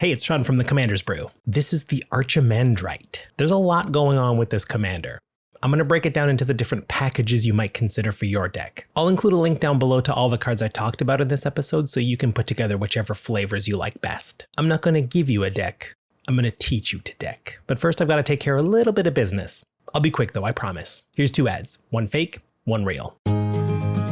Hey, it's Sean from the Commander's Brew. This is the Archimandrite. There's a lot going on with this commander. I'm going to break it down into the different packages you might consider for your deck. I'll include a link down below to all the cards I talked about in this episode so you can put together whichever flavors you like best. I'm not going to give you a deck. I'm going to teach you to deck. But first I've got to take care of a little bit of business. I'll be quick though, I promise. Here's two ads. One fake, one real.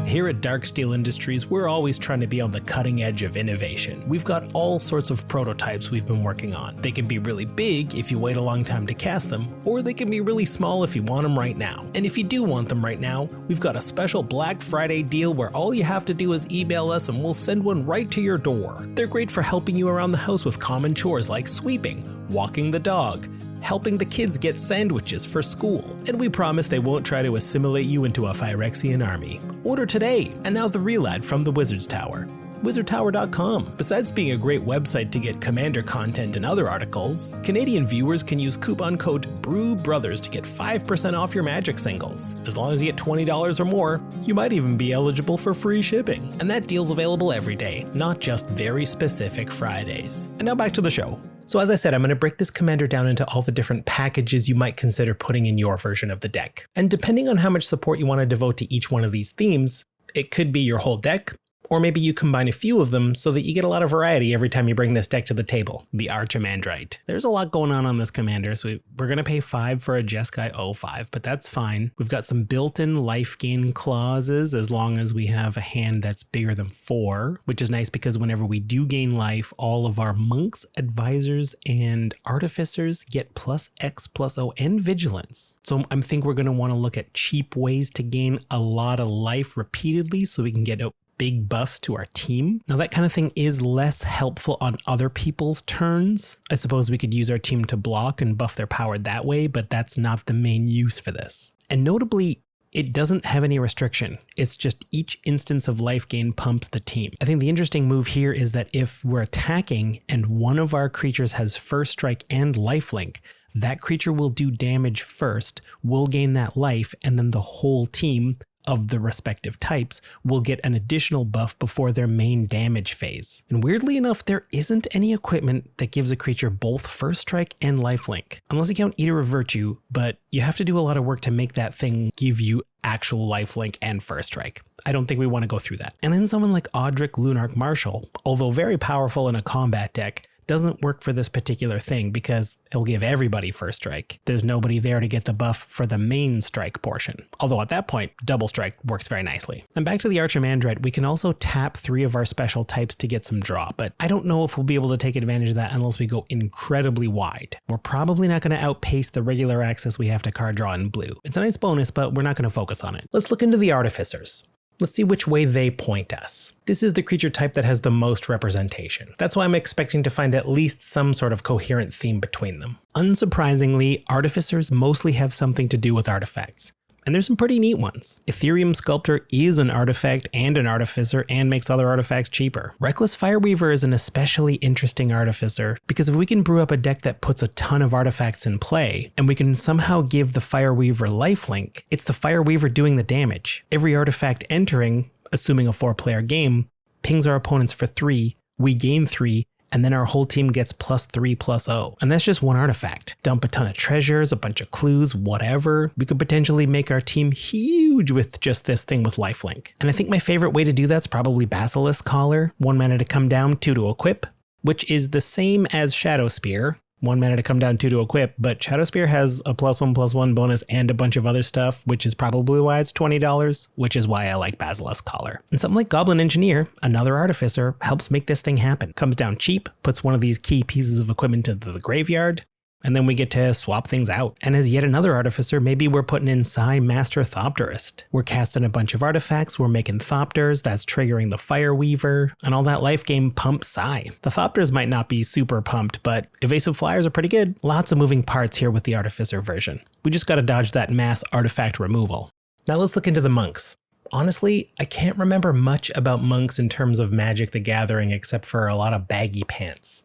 Here at Darksteel Industries, we're always trying to be on the cutting edge of innovation. We've got all sorts of prototypes we've been working on. They can be really big if you wait a long time to cast them, or they can be really small if you want them right now. And if you do want them right now, we've got a special Black Friday deal where all you have to do is email us and we'll send one right to your door. They're great for helping you around the house with common chores like sweeping, walking the dog, helping the kids get sandwiches for school. And we promise they won't try to assimilate you into a Phyrexian army. Order today. And now the real ad from the Wizard's Tower. wizardtower.com. Besides being a great website to get Commander content and other articles, Canadian viewers can use coupon code BREWBROTHERS to get 5% off your Magic singles. As long as you get $20 or more, you might even be eligible for free shipping. And that deal's available every day, not just very specific Fridays. And now back to the show. So as I said, I'm going to break this commander down into all the different packages you might consider putting in your version of the deck. And depending on how much support you want to devote to each one of these themes, it could be your whole deck, or maybe you combine a few of them so that you get a lot of variety every time you bring this deck to the table, the Archimandrite. There's a lot going on this commander, so we're going to pay 5 for a Jeskai 05, but that's fine. We've got some built-in life gain clauses as long as we have a hand that's bigger than 4, which is nice because whenever we do gain life, all of our monks, advisors, and artificers get +X+0 and vigilance. So I think we're going to want to look at cheap ways to gain a lot of life repeatedly so we can get big buffs to our team. Now that kind of thing is less helpful on other people's turns. I suppose we could use our team to block and buff their power that way, but that's not the main use for this. And notably, it doesn't have any restriction. It's just each instance of life gain pumps the team. I think the interesting move here is that if we're attacking and one of our creatures has first strike and lifelink, that creature will do damage first, we'll gain that life, and then the whole team of the respective types will get an additional buff before their main damage phase. And weirdly enough, there isn't any equipment that gives a creature both first strike and lifelink, unless you count Eater of Virtue, but you have to do a lot of work to make that thing give you actual lifelink and first strike. I don't think we want to go through that. And then someone like Audric Lunarch Marshal, although very powerful in a combat deck, doesn't work for this particular thing because it'll give everybody first strike. There's nobody there to get the buff for the main strike portion. Although at that point, double strike works very nicely. And back to the Archimandrite, we can also tap 3 of our special types to get some draw, but I don't know if we'll be able to take advantage of that unless we go incredibly wide. We're probably not going to outpace the regular access we have to card draw in blue. It's a nice bonus, but we're not going to focus on it. Let's look into the Artificers. Let's see which way they point us. This is the creature type that has the most representation. That's why I'm expecting to find at least some sort of coherent theme between them. Unsurprisingly, Artificers mostly have something to do with artifacts. And there's some pretty neat ones. Ethereum Sculptor is an artifact and an artificer and makes other artifacts cheaper. Reckless Fireweaver is an especially interesting artificer because if we can brew up a deck that puts a ton of artifacts in play and we can somehow give the Fireweaver lifelink, it's the Fireweaver doing the damage. Every artifact entering, assuming a 4-player game, pings our opponents for 3, we gain 3, and then our whole team gets +3/+0. And that's just one artifact. Dump a ton of treasures, a bunch of clues, whatever. We could potentially make our team huge with just this thing with lifelink. And I think my favorite way to do that's probably Basilisk Collar. 1 mana to come down, 2 to equip, which is the same as Shadow Spear. 1 mana to come down, 2 to equip, but Shadow Spear has a +1/+1 bonus and a bunch of other stuff, which is probably why it's $20, which is why I like Basilisk Collar. And something like Goblin Engineer, another artificer, helps make this thing happen. Comes down cheap, puts one of these key pieces of equipment into the graveyard, and then we get to swap things out. And as yet another artificer, maybe we're putting in Psy Master Thopterist. We're casting a bunch of artifacts, we're making Thopters, that's triggering the Fireweaver, and all that life game pumps Psy. The Thopters might not be super pumped, but evasive flyers are pretty good. Lots of moving parts here with the artificer version. We just gotta dodge that mass artifact removal. Now let's look into the monks. Honestly, I can't remember much about monks in terms of Magic the Gathering except for a lot of baggy pants.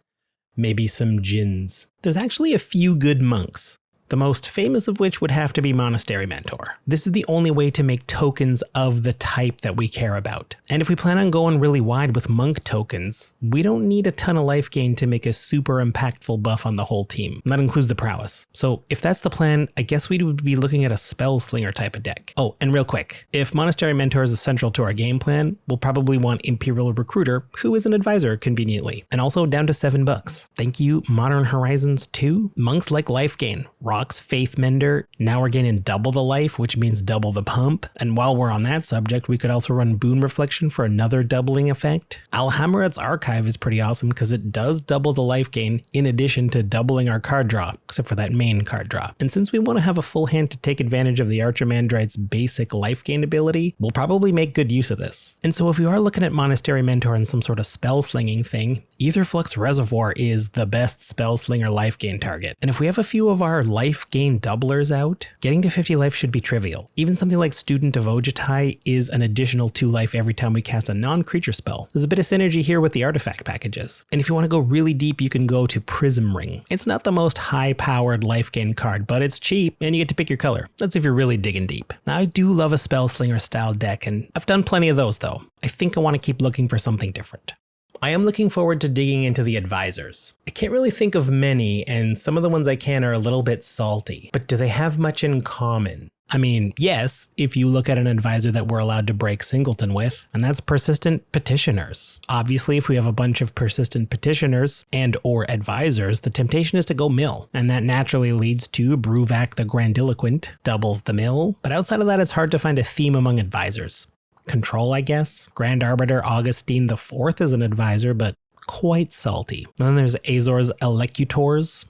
Maybe some djinns. There's actually a few good monks. the most famous of which would have to be Monastery Mentor. This is the only way to make tokens of the type that we care about. And if we plan on going really wide with monk tokens, we don't need a ton of life gain to make a super impactful buff on the whole team. And that includes the prowess. So if that's the plan, I guess we would be looking at a spell slinger type of deck. Oh, and real quick, if Monastery Mentor is essential to our game plan, we'll probably want Imperial Recruiter, who is an advisor conveniently, and also down to $7. Thank you, Modern Horizons 2. Monks like life gain. Rock's Faith Mender. Now we're gaining double the life, which means double the pump. And while we're on that subject, we could also run Boon Reflection for another doubling effect. Alhammaret's Archive is pretty awesome because it does double the life gain in addition to doubling our card draw, except for that main card draw. And since we want to have a full hand to take advantage of the Archimandrite's basic life gain ability, we'll probably make good use of this. And so if you are looking at Monastery Mentor and some sort of spell slinging thing, Aetherflux Reservoir is the best spell slinger life gain target. And if we have a few of our life gain doublers out, getting to 50 life should be trivial. Even something like Student of Ojutai is an additional 2 life every time we cast a non-creature spell. There's a bit of synergy here with the artifact packages. And if you want to go really deep, you can go to Prism Ring. It's not the most high-powered life gain card, but it's cheap and you get to pick your color. That's if you're really digging deep. Now, I do love a spell slinger style deck, and I've done plenty of those though. I think I want to keep looking for something different. I am looking forward to digging into the advisors. I can't really think of many, and some of the ones I can are a little bit salty, but do they have much in common? I mean, yes, if you look at an advisor that we're allowed to break singleton with, and that's persistent petitioners. Obviously, if we have a bunch of persistent petitioners and or advisors, the temptation is to go mill, and that naturally leads to Brewvac the Grandiloquent, doubles the mill, but outside of that, it's hard to find a theme among advisors. Control, I guess. Grand Arbiter Augustine IV is an advisor, but quite salty. And then there's Azor's Elocutors,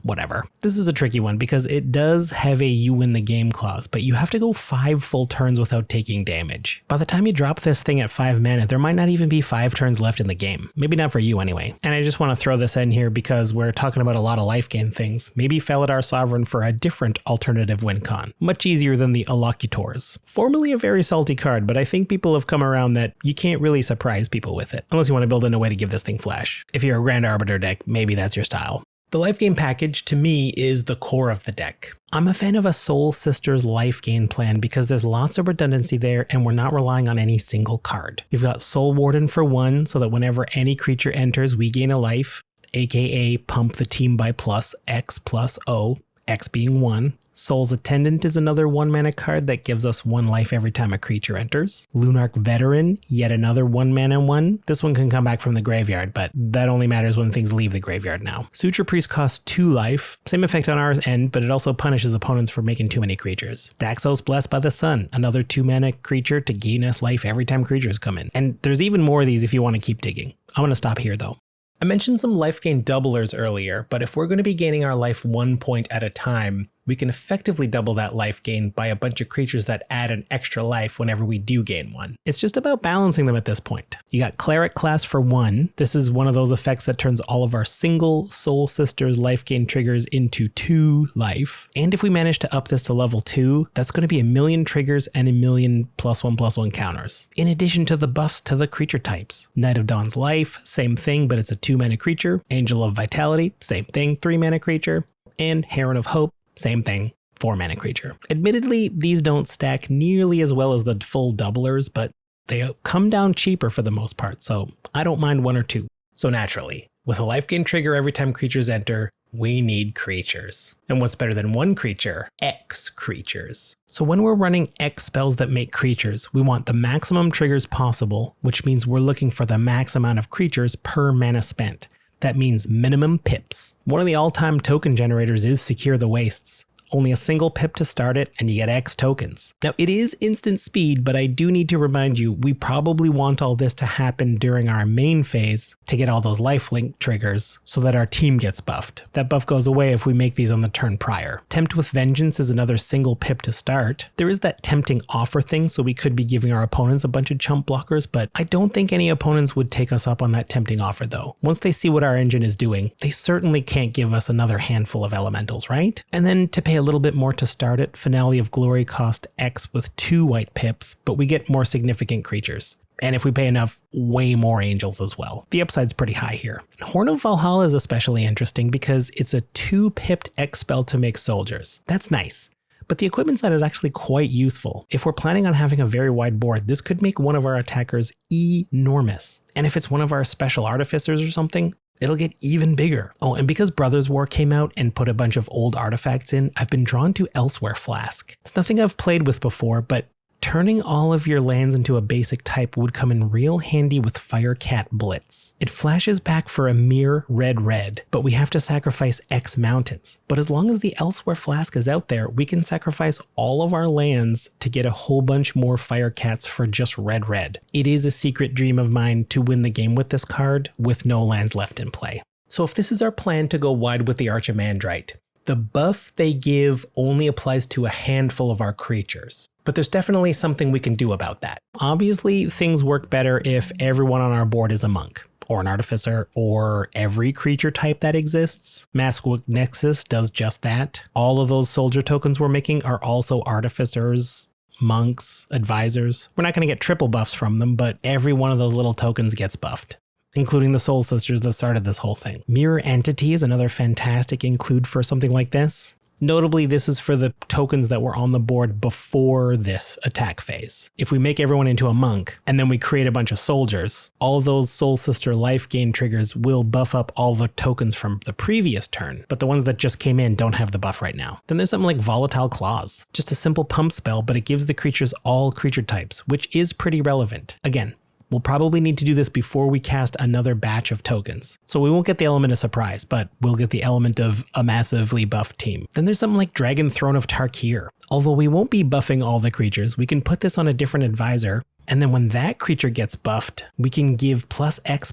whatever. This is a tricky one because it does have a you win the game clause, but you have to go 5 full turns without taking damage. By the time you drop this thing at 5 mana, there might not even be 5 turns left in the game. Maybe not for you anyway. And I just want to throw this in here because we're talking about a lot of life gain things. Maybe Felidar Sovereign for a different alternative win con. Much easier than the Elocutors. Formerly a very salty card, but I think people have come around that you can't really surprise people with it, unless you want to build in a way to give this thing flash. If you're a Grand Arbiter deck, maybe that's your style. The life gain package, to me, is the core of the deck. I'm a fan of a Soul Sisters life gain plan because there's lots of redundancy there and we're not relying on any single card. You've got Soul Warden for 1, so that whenever any creature enters, we gain a life, aka pump the team by plus X plus O, X being 1. Soul's Attendant is another 1 mana card that gives us 1 life every time a creature enters. Lunarch Veteran, yet another 1 mana 1. This one can come back from the graveyard, but that only matters when things leave the graveyard now. Suture Priest costs 2 life. Same effect on our end, but it also punishes opponents for making too many creatures. Daxos Blessed by the Sun, another 2 mana creature to gain us life every time creatures come in. And there's even more of these if you want to keep digging. I'm going to stop here though. I mentioned some life gain doublers earlier, but if we're going to be gaining our life 1 point at a time, we can effectively double that life gain by a bunch of creatures that add an extra life whenever we do gain 1. It's just about balancing them at this point. You got Cleric class for 1. This is one of those effects that turns all of our single Soul Sisters life gain triggers into 2 life. And if we manage to up this to level 2, that's going to be 1,000,000 triggers and 1,000,000 +1/+1 counters. In addition to the buffs to the creature types. Knight of Dawn's Life, same thing, but it's a 2 mana creature. Angel of Vitality, same thing, 3 mana creature. And Heron of Hope, same thing, 4 mana creature. Admittedly, these don't stack nearly as well as the full doublers, but they come down cheaper for the most part, so I don't mind 1 or 2. So naturally, with a life gain trigger every time creatures enter, we need creatures. And what's better than 1 creature? X creatures. So when we're running X spells that make creatures, we want the maximum triggers possible, which means we're looking for the max amount of creatures per mana spent. That means minimum pips. One of the all-time token generators is Secure the Wastes. Only a single pip to start it, and you get X tokens. Now, it is instant speed, but I do need to remind you, we probably want all this to happen during our main phase to get all those lifelink triggers so that our team gets buffed. That buff goes away if we make these on the turn prior. Tempt with Vengeance is another single pip to start. There is that tempting offer thing, so we could be giving our opponents a bunch of chump blockers, but I don't think any opponents would take us up on that tempting offer though. Once they see what our engine is doing, they certainly can't give us another handful of elementals, right? And then to pay a little bit more to start it, Finale of Glory cost X with 2 white pips, but we get more significant creatures. And if we pay enough, way more angels as well. The upside's pretty high here. Horn of Valhalla is especially interesting because it's a 2-pipped X spell to make soldiers. That's nice. But the equipment side is actually quite useful. If we're planning on having a very wide board, this could make one of our attackers enormous. And if it's one of our special artificers or something, it'll get even bigger. Oh, and because Brothers War came out and put a bunch of old artifacts in, I've been drawn to Elsewhere Flask. It's nothing I've played with before, but turning all of your lands into a basic type would come in real handy with Firecat Blitz. It flashes back for a mere red, but we have to sacrifice X mountains. But as long as the Elsewhere Flask is out there, we can sacrifice all of our lands to get a whole bunch more Firecats for just red. It is a secret dream of mine to win the game with this card with no lands left in play. So if this is our plan to go wide with the Archimandrite, the buff they give only applies to a handful of our creatures. But there's definitely something we can do about that. Obviously, things work better if everyone on our board is a monk, or an artificer, or every creature type that exists. Maskwood Nexus does just that. All of those soldier tokens we're making are also artificers, monks, advisors. We're not going to get triple buffs from them, but every one of those little tokens gets buffed, including the Soul Sisters that started this whole thing. Mirror Entity is another fantastic include for something like this. Notably, this is for the tokens that were on the board before this attack phase. If we make everyone into a monk, and then we create a bunch of soldiers, all of those Soul Sister life gain triggers will buff up all the tokens from the previous turn, but the ones that just came in don't have the buff right now. Then there's something like Volatile Claws. Just a simple pump spell, but it gives the creatures all creature types, which is pretty relevant. Again, we'll probably need to do this before we cast another batch of tokens. So we won't get the element of surprise, but we'll get the element of a massively buffed team. Then there's something like Dragon Throne of Tarkir. Although we won't be buffing all the creatures, we can put this on a different advisor, and then when that creature gets buffed, we can give +X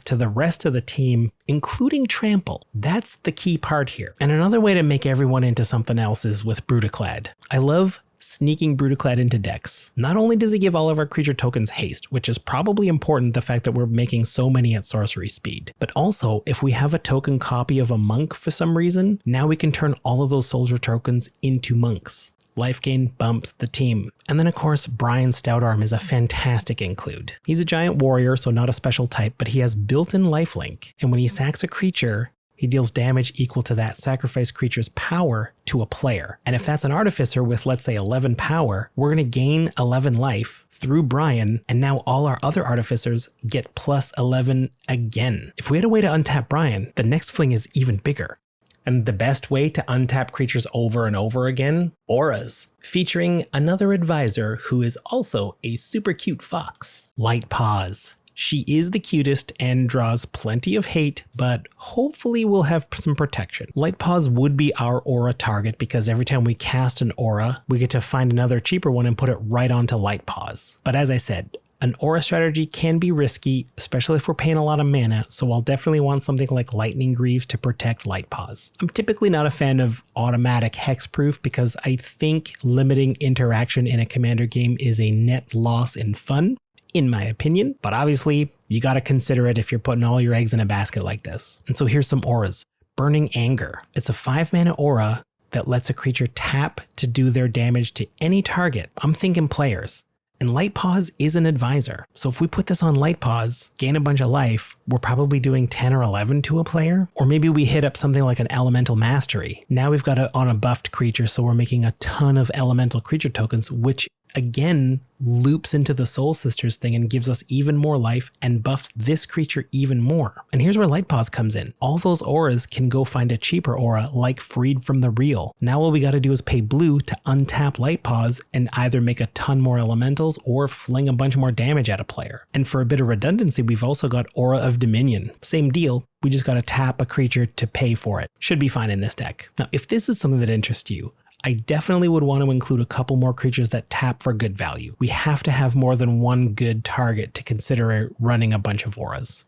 to the rest of the team, including Trample. That's the key part here. And another way to make everyone into something else is with Brutaclad. I love sneaking Brutaclad into decks. Not only does he give all of our creature tokens haste, which is probably important, the fact that we're making so many at sorcery speed, but also if we have a token copy of a monk for some reason, now we can turn all of those soldier tokens into monks. Life gain bumps the team. And then of course, Brian Stoutarm is a fantastic include. He's a giant warrior, so not a special type, but he has built-in lifelink, and when he sacks a creature, he deals damage equal to that sacrifice creature's power to a player. And if that's an artificer with, let's say, 11 power, we're going to gain 11 life through Brian, and now all our other artificers get +11 again. If we had a way to untap Brian, the next fling is even bigger. And the best way to untap creatures over and over again? Auras, featuring another advisor who is also a super cute fox, Light Paws. She is the cutest and draws plenty of hate, but hopefully we'll have some protection. Light Paws would be our aura target because every time we cast an aura, we get to find another cheaper one and put it right onto Light Paws. But as I said, an aura strategy can be risky, especially if we're paying a lot of mana, so I'll definitely want something like Lightning Greaves to protect Light Paws. I'm typically not a fan of automatic hexproof because I think limiting interaction in a commander game is a net loss in fun, in my opinion, but obviously you gotta consider it if you're putting all your eggs in a basket like this. And so here's some auras. Burning Anger. It's a 5-mana aura that lets a creature tap to do their damage to any target. I'm thinking players. And Light Paws is an advisor. So if we put this on Light Paws, gain a bunch of life, we're probably doing 10 or 11 to a player. Or maybe we hit up something like an Elemental Mastery. Now we've got it on a buffed creature, so we're making a ton of elemental creature tokens, which again loops into the Soul Sisters thing and gives us even more life and buffs this creature even more. And here's where Light Paws comes in. All those auras can go find a cheaper aura like Freed from the Real. Now all we gotta do is pay blue to untap Light Paws and either make a ton more elementals or fling a bunch more damage at a player. And for a bit of redundancy, we've also got Aura of Dominion. Same deal. We just gotta tap a creature to pay for it. Should be fine in this deck. Now, if this is something that interests you, I definitely would want to include a couple more creatures that tap for good value. We have to have more than one good target to consider running a bunch of auras.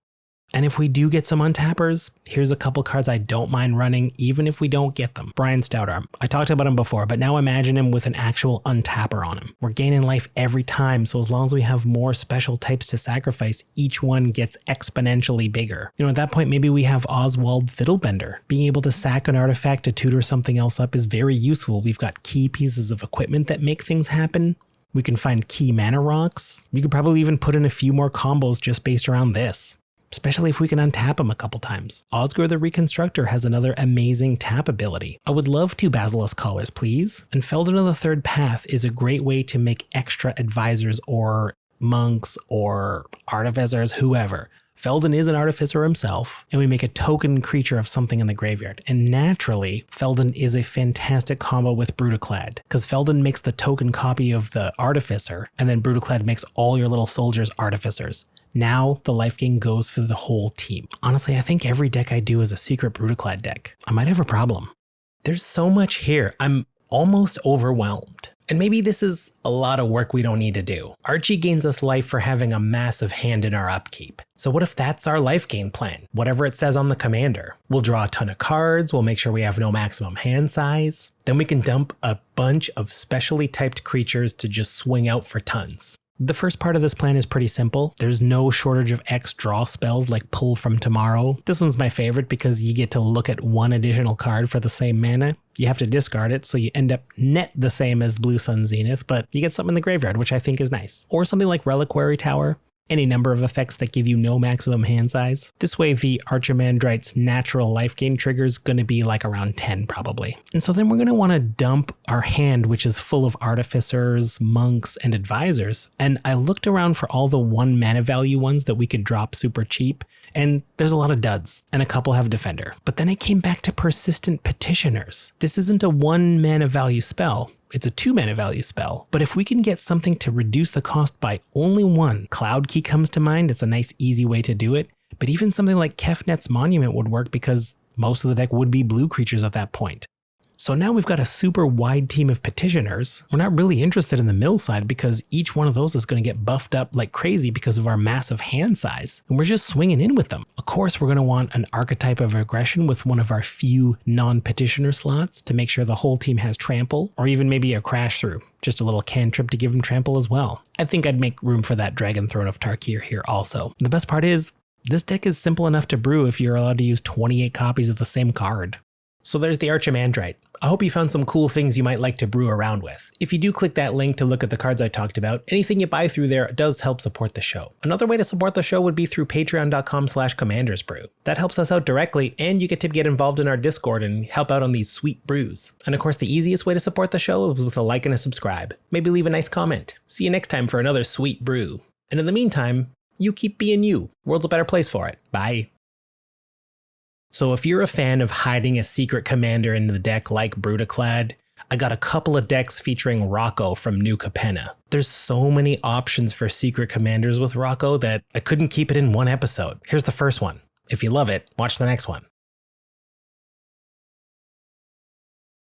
And if we do get some untappers, here's a couple cards I don't mind running even if we don't get them. Brian Stoutarm. I talked about him before, but now imagine him with an actual untapper on him. We're gaining life every time, so as long as we have more special types to sacrifice, each one gets exponentially bigger. You know, at that point, maybe we have Oswald Fiddlebender. Being able to sack an artifact to tutor something else up is very useful. We've got key pieces of equipment that make things happen. We can find key mana rocks. You could probably even put in a few more combos just based around this, especially if we can untap them a couple times. Osgore the Reconstructor has another amazing tap ability. I would love 2 Basilisk Collars, please. And Feldon of the Third Path is a great way to make extra advisors or monks or artificers, whoever. Feldon is an artificer himself, and we make a token creature of something in the graveyard. And naturally, Feldon is a fantastic combo with Brutaclad, because Feldon makes the token copy of the artificer, and then Brutaclad makes all your little soldiers artificers. Now the life gain goes for the whole team. Honestly, I think every deck I do is a secret Brutaclad deck. I might have a problem. There's so much here. I'm almost overwhelmed. And maybe this is a lot of work we don't need to do. Archie gains us life for having a massive hand in our upkeep. So what if that's our life gain plan? Whatever it says on the commander. We'll draw a ton of cards, we'll make sure we have no maximum hand size. Then we can dump a bunch of specially typed creatures to just swing out for tons. The first part of this plan is pretty simple. There's no shortage of X draw spells like Pull from Tomorrow. This one's my favorite because you get to look at one additional card for the same mana. You have to discard it, so you end up net the same as Blue Sun Zenith, but you get something in the graveyard, which I think is nice. Or something like Reliquary Tower. Any number of effects that give you no maximum hand size. This way the Archimandrite's natural life gain trigger is going to be like around 10 probably. And so then we're going to want to dump our hand, which is full of artificers, monks, and advisors. And I looked around for all the 1 mana value ones that we could drop super cheap, and there's a lot of duds, and a couple have defender. But then I came back to persistent petitioners. This isn't a 1 mana value spell. It's a 2 mana value spell, but if we can get something to reduce the cost by only 1, Cloud Key comes to mind. It's a nice easy way to do it, but even something like Kefnet's Monument would work because most of the deck would be blue creatures at that point. So now we've got a super wide team of petitioners. We're not really interested in the mill side because each one of those is going to get buffed up like crazy because of our massive hand size, and we're just swinging in with them. Of course, we're going to want an archetype of aggression with one of our few non-petitioner slots to make sure the whole team has trample, or even maybe a crash through, just a little cantrip to give them trample as well. I think I'd make room for that Dragon Throne of Tarkir here also. The best part is, this deck is simple enough to brew if you're allowed to use 28 copies of the same card. So there's the Archimandrite. I hope you found some cool things you might like to brew around with. If you do click that link to look at the cards I talked about, anything you buy through there does help support the show. Another way to support the show would be through patreon.com/commandersbrew. That helps us out directly, and you get to get involved in our Discord and help out on these sweet brews. And of course, the easiest way to support the show is with a like and a subscribe. Maybe leave a nice comment. See you next time for another sweet brew. And in the meantime, you keep being you. World's a better place for it. Bye. So if you're a fan of hiding a secret commander in the deck like Brutaclad, I got a couple of decks featuring Rocco from New Capenna. There's so many options for secret commanders with Rocco that I couldn't keep it in one episode. Here's the first one. If you love it, watch the next one.